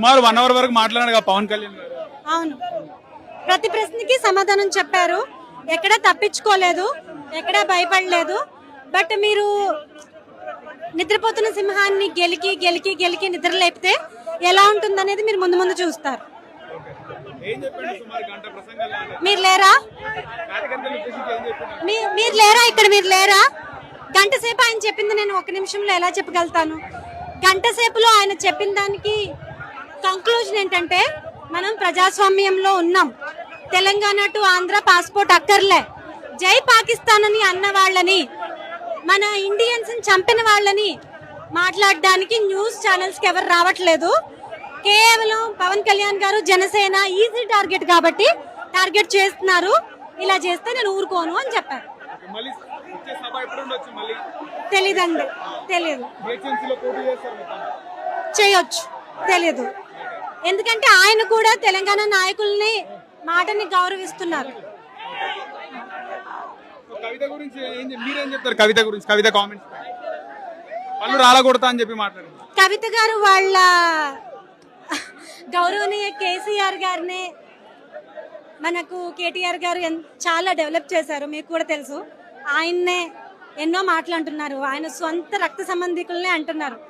సుమారు 1 అవర్ వరకు మాట్లాడారు పవన్ కళ్యాణ్ గారు. అవును, ప్రతి ప్రశ్నకి సమాధానం చెప్పారు. ఎక్కడా తప్పించుకోలేదు, ఎక్కడా భయపడలేదు. బట్ మీరు నిద్రపోతున్న సింహాన్ని గెలికి గెలికి గెలికి నిద్ర లేపితే ఎలా ఉంటుందనేది మీరు ముందు ముందు చూస్తారు. మీరు లేరా? మీరు లేరా ఇక్కడ? మీరు లేరా? గంట సేపు ఆయన చెప్పింది నేను 1 నిమిషంలో ఎలా చెప్పగలుగుతాను? గంట సేపులో ఆయన చెప్పిన దానికి కంక్లూజన్ ఏంటంటే, మనం ప్రజాస్వామ్యంలో ఉన్నాం, తెలంగాణ టు ఆంధ్ర పాస్పోర్ట్ అక్కర్లే, జై పాకిస్తాన్ అని అన్న వాళ్ళని, మన ఇండియన్స్ చంపిన వాళ్ళని మాట్లాడడానికి న్యూస్ ఛానల్స్ కి ఎవరు రావట్లేదు. కేవలం పవన్ కళ్యాణ్ గారు జనసేన ఈజీ టార్గెట్ కాబట్టి టార్గెట్ చేస్తున్నారు. ఇలా చేస్తే నేను ఊరుకోను అని చెప్పారు. తెలీదండి, తెలీదు. చేయొచ్చు, తెలీదు. ఎందుకంటే ఆయన కూడా తెలంగాణ నాయకుల్ని మాటని గౌరవిస్తున్నారు. కవిత గురించి మీరేం చెప్తారు? కవిత గురించి, కవిత కామెంట్స్ పళ్ళు రాలకూడతా అని చెప్పి మాట్లాడారు. కవిత గారు వాళ్ళ గౌరవనీయ కేసీఆర్ గారిని, మనకు కేటీఆర్ గారు చాలా డెవలప్ చేశారు, మీకు కూడా తెలుసు. ఆయన్నే ఎన్నో మాటలు అంటున్నారు, ఆయన సొంత రక్త సంబంధికులనే అంటున్నారు.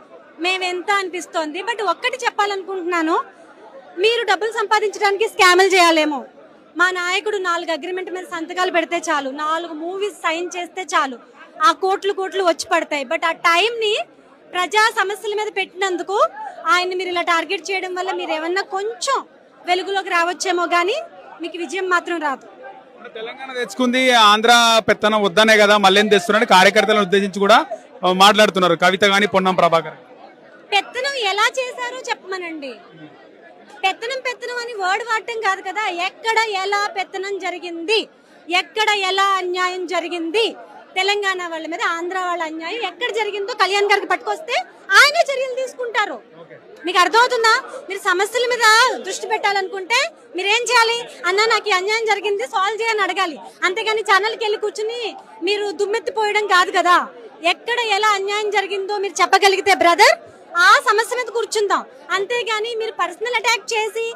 మేమెంత అనిపిస్తోంది. బట్ ఒక్కటి చెప్పాలనుకుంటున్నాను, మీరు డబ్బులు సంపాదించడానికి స్కాములు చేయాలేమో. మా నాయకుడు 4 అగ్రిమెంట్ మీద సంతకాలు పెడితే చాలు, 4 మూవీస్ సైన్ చేస్తే చాలు, ఆ కోట్లు కోట్లు వచ్చి పడతాయి. బట్ ఆ టైంని ప్రజా సమస్యల మీద పెట్టినందుకు ఆయన్ని మీరు ఇలా టార్గెట్ చేయడం వల్ల మీరు ఏమన్నా కొంచెం వెలుగులోకి రావచ్చేమో కానీ మీకు విజయం మాత్రం రాదు. తెలంగాణ తెచ్చుకుంది, ఆంధ్ర పెత్తనం వద్దనే కదా మళ్ళీ తెస్తున్నారని కార్యకర్తలను ఉద్దేశించి కూడా మాట్లాడుతున్నారు కవిత గాని పొన్నం ప్రభాకర్. పెత్తనం ఎలా చేశారో చెప్పమనండి. పెత్తనం పెత్తనం అని వర్డ్ వాడటం కాదు కదా. ఎక్కడ ఎలా పెత్తనం జరిగింది, ఎక్కడ ఎలా అన్యాయం జరిగింది, తెలంగాణ వాళ్ళ మీద ఆంధ్ర వాళ్ళ అన్యాయం ఎక్కడ జరిగిందో కళ్యాణ్ గారికి పట్టుకొస్తే ఆయనే చర్యలు తీసుకుంటారు. మీకు అర్థమవుతుందా? మీరు సమస్యల మీద దృష్టి పెట్టాలనుకుంటే మీరేం చేయాలి? అన్న నాకు ఈ అన్యాయం జరిగింది, సాల్వ్ చేయని అడగాలి. అంతేగాని ఛానల్కి వెళ్ళి కూర్చుని మీరు దుమ్మెత్తిపోయడం కాదు కదా. ఎక్కడ ఎలా అన్యాయం జరిగిందో మీరు చెప్పగలిగితే బ్రదర్, ఆ సమస్య మీద కూర్చుందాం. అంతేగాని మీరు పర్సనల్ అటాక్ చేసి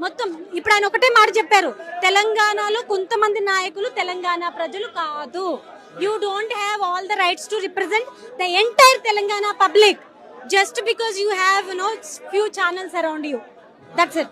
మొత్తం. ఇప్పుడు ఆయన ఒకటే మాట చెప్పారు, తెలంగాణలో కొంతమంది నాయకులు తెలంగాణ ప్రజలు కాదు. You don't have all the rights to represent the entire Telangana public just because you have few channels around you. That's it.